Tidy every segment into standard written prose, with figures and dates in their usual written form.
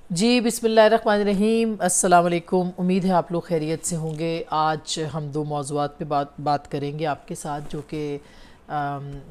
جی بسم اللہ الرحمن الرحیم، السلام علیکم۔ امید ہے آپ لوگ خیریت سے ہوں گے۔ آج ہم دو موضوعات پہ بات کریں گے آپ کے ساتھ، جو کہ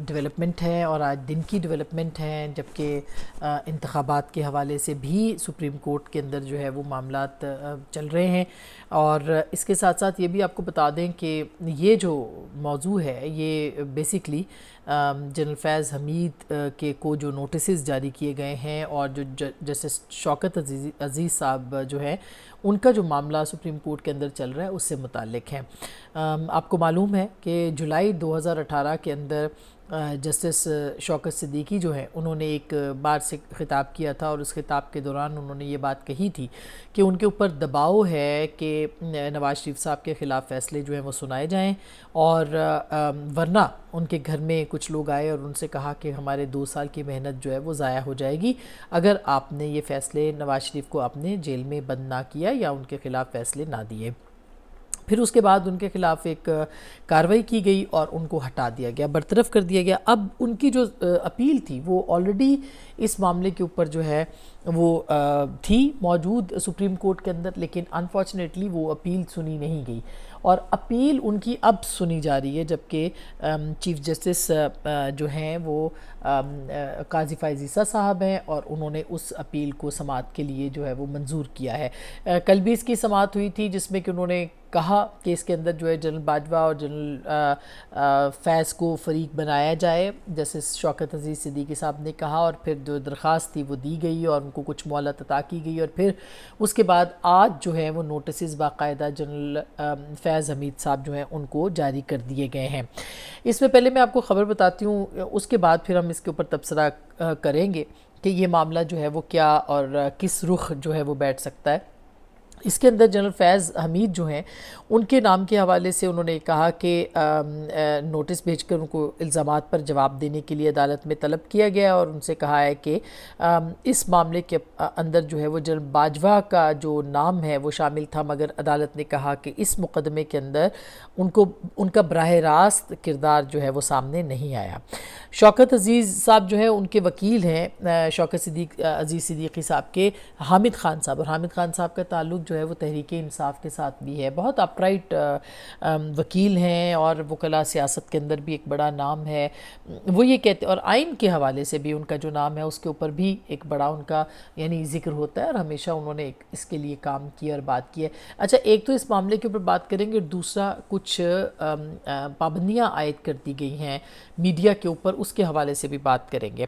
ڈیولپمنٹ ہے اور آج دن کی ڈیولپمنٹ ہیں، جبکہ انتخابات کے حوالے سے بھی سپریم کورٹ کے اندر جو ہے وہ معاملات چل رہے ہیں۔ اور اس کے ساتھ ساتھ یہ بھی آپ کو بتا دیں کہ یہ جو موضوع ہے یہ بیسکلی جنرل فیض حمید کے کو جو نوٹسز جاری کیے گئے ہیں، اور جو جسٹس شوکت عزیز صاحب جو ہیں ان کا جو معاملہ سپریم کورٹ کے اندر چل رہا ہے اس سے متعلق ہے۔ آپ کو معلوم ہے کہ جولائی 2018 کے اندر جسٹس شوکت صدیقی جو ہیں انہوں نے ایک بار سے خطاب کیا تھا، اور اس خطاب کے دوران انہوں نے یہ بات کہی تھی کہ ان کے اوپر دباؤ ہے کہ نواز شریف صاحب کے خلاف فیصلے جو ہیں وہ سنائے جائیں، اور ورنہ ان کے گھر میں کچھ لوگ آئے اور ان سے کہا کہ ہمارے 2 سال کی محنت جو ہے وہ ضائع ہو جائے گی اگر آپ نے یہ فیصلے نواز شریف کو آپ نے جیل میں بند نہ کیا یا ان کے خلاف فیصلے نہ دیے۔ پھر اس کے بعد ان کے خلاف ایک کارروائی کی گئی اور ان کو ہٹا دیا گیا، برطرف کر دیا گیا۔ اب ان کی جو اپیل تھی وہ آلریڈی اس معاملے کے اوپر جو ہے وہ تھی موجود سپریم کورٹ کے اندر، لیکن انفارچونیٹلی وہ اپیل سنی نہیں گئی، اور اپیل ان کی اب سنی جا رہی ہے، جبکہ چیف جسٹس جو ہیں وہ قاضی فائز عیسیٰ صاحب ہیں، اور انہوں نے اس اپیل کو سماعت کے لیے جو ہے وہ منظور کیا ہے۔ کل بھی اس کی سماعت ہوئی تھی، جس میں کہ انہوں نے کہا کہ اس کے اندر جو ہے جنرل باجوہ اور جنرل فیض کو فریق بنایا جائے، جیسے شوکت عزیز صدیقی صاحب نے کہا، اور پھر جو درخواست تھی وہ دی گئی اور ان کو کچھ مہلت عطا کی گئی، اور پھر اس کے بعد آج جو ہے وہ نوٹسز باقاعدہ جنرل فیض حمید صاحب جو ہیں ان کو جاری کر دیے گئے ہیں۔ اس میں پہلے میں آپ کو خبر بتاتی ہوں، اس کے بعد پھر ہم اس کے اوپر تبصرہ کریں گے کہ یہ معاملہ جو ہے وہ کیا اور کس رخ جو ہے وہ بیٹھ سکتا ہے۔ اس کے اندر جنرل فیض حمید جو ہیں ان کے نام کے حوالے سے انہوں نے کہا کہ نوٹس بھیج کر ان کو الزامات پر جواب دینے کے لیے عدالت میں طلب کیا گیا، اور ان سے کہا ہے کہ اس معاملے کے اندر جو ہے وہ جنرل باجوہ کا جو نام ہے وہ شامل تھا، مگر عدالت نے کہا کہ اس مقدمے کے اندر ان کا براہ راست کردار جو ہے وہ سامنے نہیں آیا۔ شوکت عزیز صاحب جو ہے ان کے وکیل ہیں، شوکت عزیز صدیقی صاحب کے حامد خان صاحب، اور حامد خان صاحب کا تعلق جو ہے وہ تحریک انصاف کے ساتھ بھی ہے، بہت اپرائٹ وکیل ہیں، اور وکلاء سیاست کے اندر بھی ایک بڑا نام ہے۔ وہ یہ کہتے، اور آئین کے حوالے سے بھی ان کا جو نام ہے اس کے اوپر بھی ایک بڑا ان کا یعنی ذکر ہوتا ہے، اور ہمیشہ انہوں نے اس کے لیے کام کیا اور بات کی ہے۔ اچھا، ایک تو اس معاملے کے اوپر بات کریں گے، اور دوسرا کچھ پابندیاں عائد کر دی گئی ہیں میڈیا کے اوپر، اس کے حوالے سے بھی بات کریں گے۔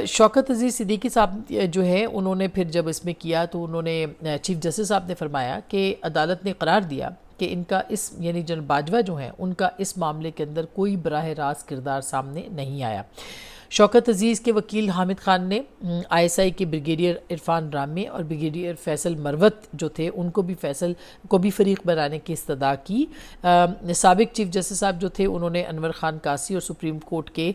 شوکت عزیز صدیقی صاحب جو ہے انہوں نے پھر جب اس میں کیا تو انہوں نے چیف جسٹس صاحب نے فرمایا کہ عدالت نے قرار دیا کہ ان کا اس یعنی جنرل باجوہ جو ہیں ان کا اس معاملے کے اندر کوئی براہ راست کردار سامنے نہیں آیا۔ شوکت عزیز کے وکیل حامد خان نے آئی ایس آئی کے بریگیڈیئر عرفان رامے اور بریگیڈیئر فیصل مروت جو تھے ان کو بھی فریق بنانے کی استدعا کی۔ سابق چیف جسٹس صاحب جو تھے انہوں نے انور خان قاسی اور سپریم کورٹ کے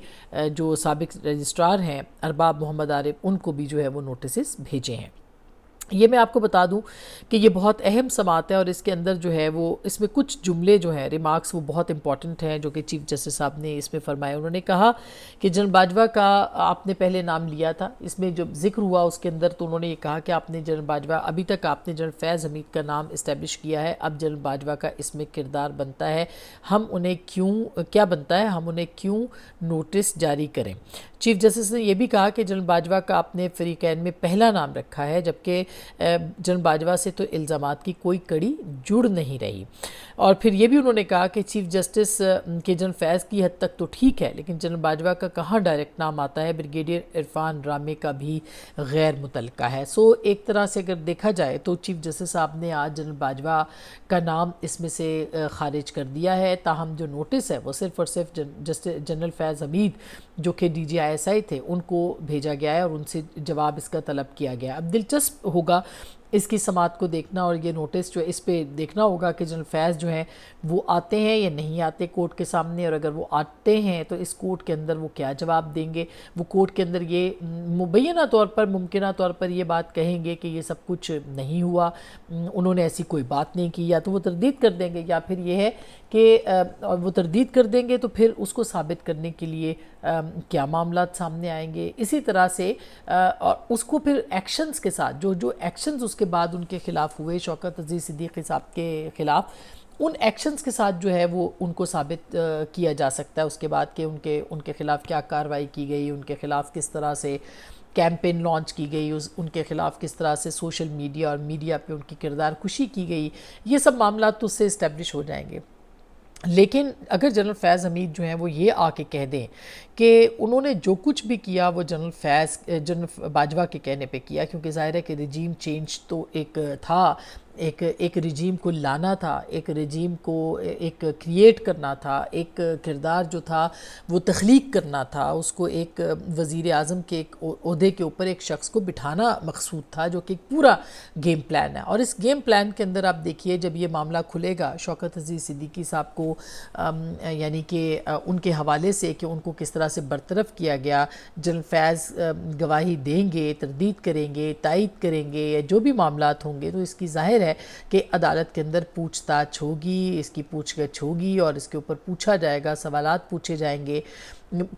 جو سابق رجسٹرار ہیں ارباب محمد عارف، ان کو بھی جو ہے وہ نوٹسز بھیجے ہیں۔ یہ میں آپ کو بتا دوں کہ یہ بہت اہم سماعت ہے، اور اس کے اندر جو ہے وہ اس میں کچھ جملے جو ہیں ریمارکس وہ بہت امپورٹنٹ ہیں جو کہ چیف جسٹس صاحب نے اس میں فرمائے۔ انہوں نے کہا کہ جنرل باجوہ کا آپ نے پہلے نام لیا تھا، اس میں جب ذکر ہوا اس کے اندر تو انہوں نے یہ کہا کہ آپ نے جنرل باجوہ ابھی تک آپ نے جنرل فیض حمید کا نام اسٹیبلش کیا ہے، اب جنرل باجوہ کا اس میں کردار بنتا ہے، ہم انہیں کیوں نوٹس جاری کریں۔ چیف جسٹس نے یہ بھی کہا کہ جنرل باجوہ کا آپ نے فریقین میں پہلا نام رکھا ہے، جبکہ جنرل باجوہ سے تو الزامات کی کوئی کڑی جڑ نہیں رہی۔ اور پھر یہ بھی انہوں نے کہا کہ چیف جسٹس کے جنرل فیض کی حد تک تو ٹھیک ہے، لیکن جنرل باجوہ کا کہاں ڈائریکٹ نام آتا ہے، بریگیڈیئر عرفان رامے کا بھی غیر متعلقہ ہے۔ سو ایک طرح سے اگر دیکھا جائے تو چیف جسٹس صاحب نے آج جنرل باجوہ کا نام اس میں سے خارج کر دیا ہے، تاہم جو نوٹس ہے وہ صرف اور صرف جنرل فیض حمید جو کہ D G I S I تھے ان کو بھیجا گیا ہے، اور ان سے جواب اس کا طلب کیا گیا۔ اب دلچسپ ہوگا اس کی سماعت کو دیکھنا اور یہ نوٹس جو ہے اس پہ دیکھنا ہوگا کہ جنرل فیض جو ہیں وہ آتے ہیں یا نہیں آتے کورٹ کے سامنے، اور اگر وہ آتے ہیں تو اس کورٹ کے اندر وہ کیا جواب دیں گے۔ وہ کورٹ کے اندر یہ مبینہ طور پر، ممکنہ طور پر یہ بات کہیں گے کہ یہ سب کچھ نہیں ہوا، انہوں نے ایسی کوئی بات نہیں کی، یا تو وہ تردید کر دیں گے، یا پھر یہ ہے کہ وہ تردید کر دیں گے تو پھر اس کو ثابت کرنے کے لیے کیا معاملات سامنے آئیں گے۔ اسی طرح سے اور اس کو پھر ایکشنز کے ساتھ جو ایکشنز اس کے بعد ان کے خلاف ہوئے، شوکت عزیز صدیقی صاحب کے خلاف، ان ایکشنز کے ساتھ جو ہے وہ ان کو ثابت کیا جا سکتا ہے اس کے بعد کہ ان کے خلاف کیا کارروائی کی گئی، ان کے خلاف کس طرح سے کیمپین لانچ کی گئی، ان کے خلاف کس طرح سے سوشل میڈیا اور میڈیا پہ ان کی کردار کشی کی گئی، یہ سب معاملات تو اس سے اسٹیبلش ہو جائیں گے۔ لیکن اگر جنرل فیض حمید جو ہیں وہ یہ آ کے کہہ دیں کہ انہوں نے جو کچھ بھی کیا وہ جنرل باجوہ کے کہنے پہ کیا، کیونکہ ظاہر ہے کہ رجیم چینج تو ایک تھا، ایک رجیم کو لانا تھا، ایک رجیم کو ایک کریٹ کرنا تھا، ایک کردار جو تھا وہ تخلیق کرنا تھا، اس کو ایک وزیر اعظم کے ایک عہدے کے اوپر ایک شخص کو بٹھانا مقصود تھا، جو کہ ایک پورا گیم پلان ہے۔ اور اس گیم پلان کے اندر آپ دیکھیے جب یہ معاملہ کھلے گا شوکت عزیز صدیقی صاحب کو یعنی کہ ان کے حوالے سے کہ ان کو کس طرح سے برطرف کیا گیا، جنرل فیض گواہی دیں گے، تردید کریں گے، تائید کریں گے، یا جو بھی معاملات ہوں گے، تو اس کی ظاہر ہے کہ عدالت کے اندر پوچھ تاچھ ہوگی، اس کی پوچھ گچھ ہوگی، اور اس کے اوپر پوچھا جائے گا، سوالات پوچھے جائیں گے۔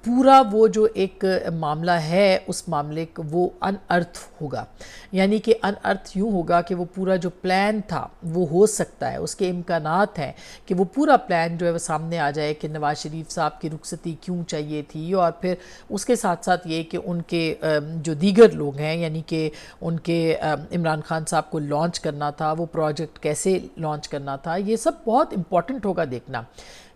پورا وہ جو ایک معاملہ ہے اس معاملے کو وہ ان ارتھ ہوگا، یعنی کہ ان ارتھ یوں ہوگا کہ وہ پورا جو پلان تھا وہ ہو سکتا ہے، اس کے امکانات ہیں کہ وہ پورا پلان جو ہے وہ سامنے آ جائے کہ نواز شریف صاحب کی رخصتی کیوں چاہیے تھی، اور پھر اس کے ساتھ ساتھ یہ کہ ان کے جو دیگر لوگ ہیں، یعنی کہ ان کے عمران خان صاحب کو لانچ کرنا تھا، وہ پروجیکٹ کیسے لانچ کرنا تھا، یہ سب بہت امپورٹنٹ ہوگا دیکھنا۔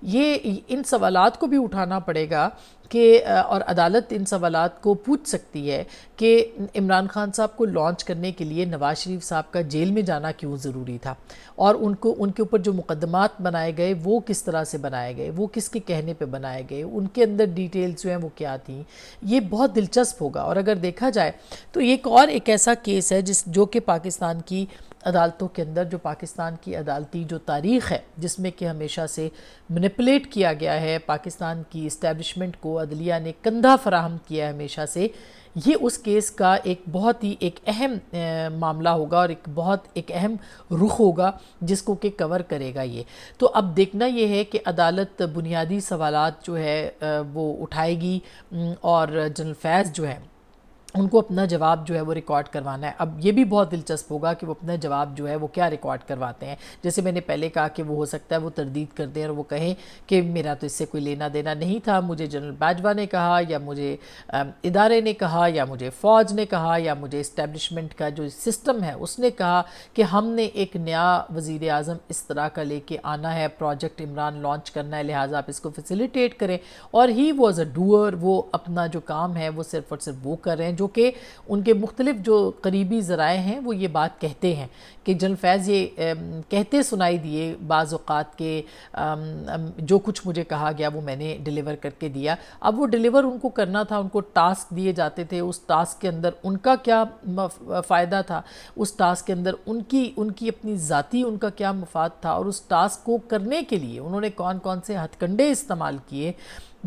ان سوالات کو بھی اٹھانا پڑے گا کہ اور عدالت ان سوالات کو پوچھ سکتی ہے کہ عمران خان صاحب کو لانچ کرنے کے لیے نواز شریف صاحب کا جیل میں جانا کیوں ضروری تھا، اور ان کے اوپر جو مقدمات بنائے گئے وہ کس طرح سے بنائے گئے، وہ کس کے کہنے پہ بنائے گئے، ان کے اندر ڈیٹیلز جو ہیں وہ کیا تھیں۔ یہ بہت دلچسپ ہوگا، اور اگر دیکھا جائے تو ایک ایسا کیس ہے جو کہ پاکستان کی عدالتوں کے اندر، جو پاکستان کی عدالتی جو تاریخ ہے، جس میں کہ ہمیشہ سے منپولیٹ کیا گیا ہے پاکستان کی اسٹیبلشمنٹ کو، عدلیہ نے کندھا فراہم کیا ہے ہمیشہ سے، یہ اس کیس کا ایک بہت ہی ایک اہم معاملہ ہوگا، اور ایک اہم رخ ہوگا جس کو کہ کور کرے گا یہ۔ تو اب دیکھنا یہ ہے کہ عدالت بنیادی سوالات جو ہے وہ اٹھائے گی، اور جنرل فیض جو ہے ان کو اپنا جواب جو ہے وہ ریکارڈ کروانا ہے۔ اب یہ بھی بہت دلچسپ ہوگا کہ وہ اپنا جواب جو ہے وہ کیا ریکارڈ کرواتے ہیں۔ جیسے میں نے پہلے کہا کہ وہ ہو سکتا ہے وہ تردید کر دیں اور وہ کہیں کہ میرا تو اس سے کوئی لینا دینا نہیں تھا، مجھے جنرل باجوہ نے کہا، یا مجھے ادارے نے کہا، یا مجھے فوج نے کہا، یا مجھے اسٹیبلشمنٹ کا جو سسٹم ہے اس نے کہا کہ ہم نے ایک نیا وزیر اعظم اس طرح کا لے کے آنا ہے، پروجیکٹ عمران لانچ کرنا ہے، لہٰذا آپ اس کو فیسیلیٹیٹ کریں۔ اور ہی واز اے ڈوئر، وہ اپنا جو کام ہے وہ صرف اور صرف وہ کر رہے ہیں، جو کہ ان کے مختلف جو قریبی ذرائع ہیں وہ یہ بات کہتے ہیں کہ جنرل فیض یہ کہتے سنائی دیے بعض اوقات کہ جو کچھ مجھے کہا گیا وہ میں نے ڈیلیور کر کے دیا۔ اب وہ ڈیلیور ان کو کرنا تھا، ان کو ٹاسک دیے جاتے تھے، اس ٹاسک کے اندر ان کا کیا فائدہ تھا، اس ٹاسک کے اندر ان کی اپنی ذاتی ان کا کیا مفاد تھا، اور اس ٹاسک کو کرنے کے لیے انہوں نے کون کون سے ہتھ کنڈے استعمال کیے،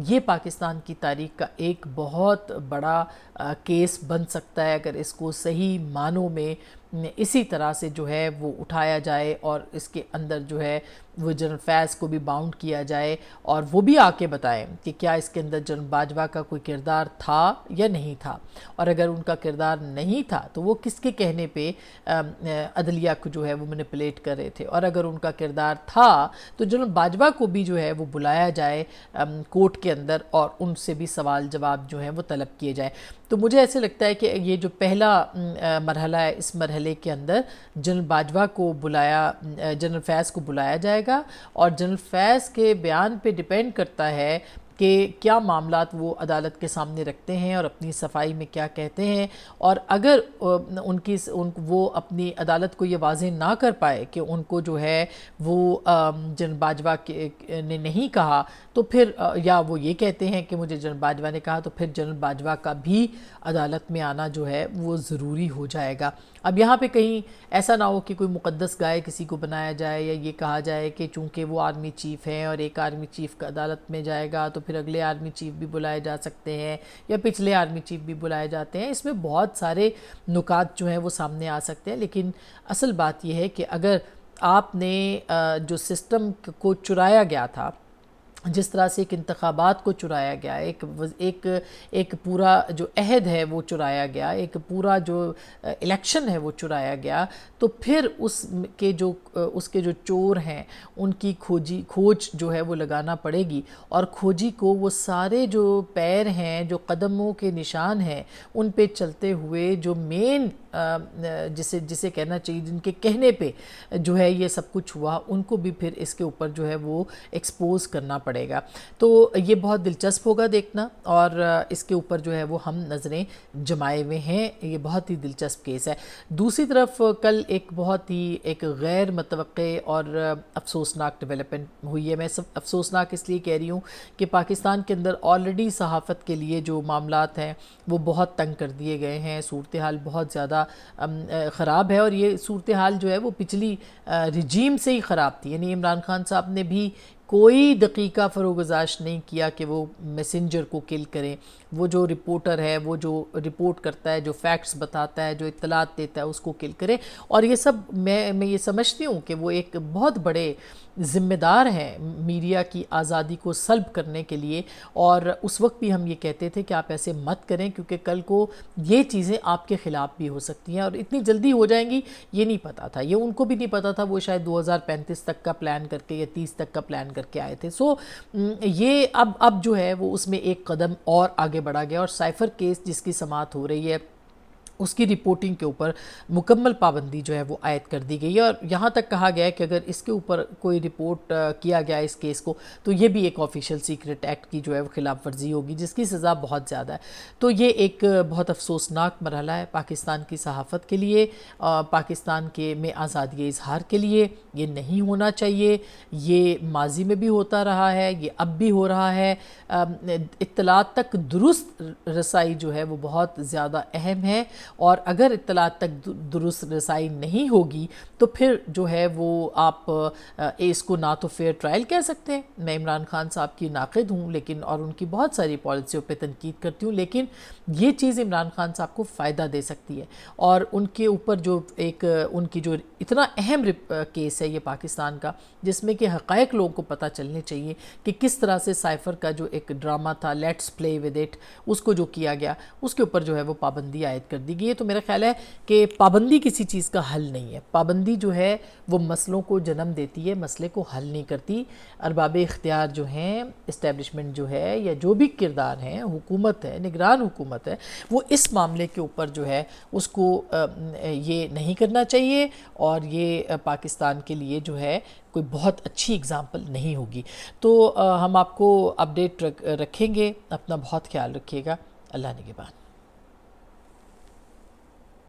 یہ پاکستان کی تاریخ کا ایک بہت بڑا کیس بن سکتا ہے اگر اس کو صحیح معنوں میں اسی طرح سے جو ہے وہ اٹھایا جائے، اور اس کے اندر جو ہے وہ جنرل فیض کو بھی باؤنڈ کیا جائے، اور وہ بھی آ کے بتائیں کہ کیا اس کے اندر جنرل باجوہ کا کوئی کردار تھا یا نہیں تھا، اور اگر ان کا کردار نہیں تھا تو وہ کس کے کہنے پہ عدلیہ کو جو ہے وہ مینیپولیٹ کر رہے تھے، اور اگر ان کا کردار تھا تو جنرل باجوہ کو بھی جو ہے وہ بلایا جائے کورٹ کے اندر، اور ان سے بھی سوال جواب جو ہیں وہ طلب کیے جائیں۔ تو مجھے ایسے لگتا ہے کہ یہ جو پہلا مرحلہ ہے، اس مرحلے کے اندر جنرل باجوہ کو جنرل فیض کو بلایا جائے گا، اور جنرل فیض کے بیان پہ ڈیپینڈ کرتا ہے کہ کیا معاملات وہ عدالت کے سامنے رکھتے ہیں اور اپنی صفائی میں کیا کہتے ہیں، اور اگر وہ اپنی عدالت کو یہ واضح نہ کر پائے کہ ان کو جو ہے وہ جنرل باجوہ نے نہیں کہا، تو پھر یا وہ یہ کہتے ہیں کہ مجھے جنرل باجوہ نے کہا، تو پھر جنرل باجوہ کا بھی عدالت میں آنا جو ہے وہ ضروری ہو جائے گا۔ اب یہاں پہ کہیں ایسا نہ ہو کہ کوئی مقدس گائے کسی کو بنایا جائے، یا یہ کہا جائے کہ چونکہ وہ آرمی چیف ہیں اور ایک آرمی چیف کا عدالت میں جائے گا تو پھر اگلے آرمی چیف بھی بلائے جا سکتے ہیں یا پچھلے آرمی چیف بھی بلائے جاتے ہیں۔ اس میں بہت سارے نکات جو ہیں وہ سامنے آ سکتے ہیں، لیکن اصل بات یہ ہے کہ اگر آپ نے جو سسٹم کو چرایا گیا تھا، جس طرح سے ایک انتخابات کو چرایا گیا، ایک پورا جو عہد ہے وہ چرایا گیا، ایک پورا جو الیکشن ہے وہ چرایا گیا، تو پھر اس کے جو چور ہیں ان کی کھوج جو ہے وہ لگانا پڑے گی، اور کھوجی کو وہ سارے جو پیر ہیں، جو قدموں کے نشان ہیں، ان پہ چلتے ہوئے جو مین جسے کہنا چاہیے، جن کے کہنے پہ جو ہے یہ سب کچھ ہوا، ان کو بھی پھر اس کے اوپر جو ہے وہ ایکسپوز کرنا پڑے گا۔ تو یہ بہت دلچسپ ہوگا دیکھنا، اور اس کے اوپر جو ہے وہ ہم نظریں جمائے ہوئے ہیں۔ یہ بہت ہی دلچسپ کیس ہے۔ دوسری طرف کل ایک بہت ہی غیر متوقع اور افسوسناک ڈیولپمنٹ ہوئی ہے۔ میں افسوسناک اس لیے کہہ رہی ہوں کہ پاکستان کے اندر آلریڈی صحافت کے لیے جو معاملات ہیں وہ بہت تنگ کر دیے گئے ہیں، صورتحال بہت زیادہ خراب ہے، اور یہ صورتحال جو ہے وہ پچھلی رجیم سے ہی خراب تھی۔ یعنی عمران خان صاحب نے بھی کوئی دقیقہ فروگزاشت نہیں کیا کہ وہ میسنجر کو کل کریں۔ وہ جو رپورٹر ہے، وہ جو رپورٹ کرتا ہے، جو فیکٹس بتاتا ہے، جو اطلاعات دیتا ہے، اس کو کل کرے۔ اور یہ سب میں یہ سمجھتی ہوں کہ وہ ایک بہت بڑے ذمہ دار ہیں میڈیا کی آزادی کو سلب کرنے کے لیے، اور اس وقت بھی ہم یہ کہتے تھے کہ آپ ایسے مت کریں، کیونکہ کل کو یہ چیزیں آپ کے خلاف بھی ہو سکتی ہیں، اور اتنی جلدی ہو جائیں گی یہ نہیں پتا تھا، یہ ان کو بھی نہیں پتا تھا۔ وہ شاید 2035 تک کا پلان کر کے یا 30 تک کا پلان کر کے آئے تھے۔ یہ اب جو ہے وہ اس میں ایک قدم اور آگے بڑھا گیا، اور سائفر کیس جس کی سماعت ہو رہی ہے اس کی رپورٹنگ کے اوپر مکمل پابندی جو ہے وہ عائد کر دی گئی ہے، اور یہاں تک کہا گیا ہے کہ اگر اس کے اوپر کوئی رپورٹ کیا گیا اس کیس کو، تو یہ بھی ایک آفیشیل سیکرٹ ایکٹ کی جو ہے وہ خلاف ورزی ہوگی، جس کی سزا بہت زیادہ ہے۔ تو یہ ایک بہت افسوسناک مرحلہ ہے پاکستان کی صحافت کے لیے، پاکستان میں آزادی اظہار کے لیے۔ یہ نہیں ہونا چاہیے، یہ ماضی میں بھی ہوتا رہا ہے، یہ اب بھی ہو رہا ہے۔ اطلاعات تک درست رسائی جو ہے وہ بہت زیادہ اہم ہے، اور اگر اطلاعات تک درست رسائی نہیں ہوگی تو پھر جو ہے وہ آپ اس کو نہ تو فیئر ٹرائل کہہ سکتے ہیں۔ میں عمران خان صاحب کی ناقد ہوں، لیکن اور ان کی بہت ساری پالیسیوں پہ تنقید کرتی ہوں، لیکن یہ چیز عمران خان صاحب کو فائدہ دے سکتی ہے، اور ان کے اوپر جو ان کی جو اتنا اہم کیس ہے یہ پاکستان کا، جس میں کہ حقائق لوگوں کو پتہ چلنے چاہیے کہ کس طرح سے سائفر کا جو ایک ڈرامہ تھا لیٹس پلے ود اٹ، اس کو جو کیا گیا، اس کے اوپر جو ہے وہ پابندی عائد کر دی گئی ہے۔ تو میرا خیال ہے کہ پابندی کسی چیز کا حل نہیں ہے، پابندی جو ہے وہ مسئلوں کو جنم دیتی ہے، مسئلے کو حل نہیں کرتی۔ ارباب اختیار جو ہیں، اسٹیبلشمنٹ جو ہے، یا جو بھی کردار ہیں، حکومت ہے، نگران حکومت ہے، وہ اس معاملے کے اوپر جو ہے اس کو یہ نہیں کرنا چاہیے، اور یہ پاکستان کے لیے جو ہے کوئی بہت اچھی اگزامپل نہیں ہوگی۔ تو ہم آپ کو اپڈیٹ رکھیں گے، اپنا بہت خیال رکھیے گا۔ اللہ نگہبان۔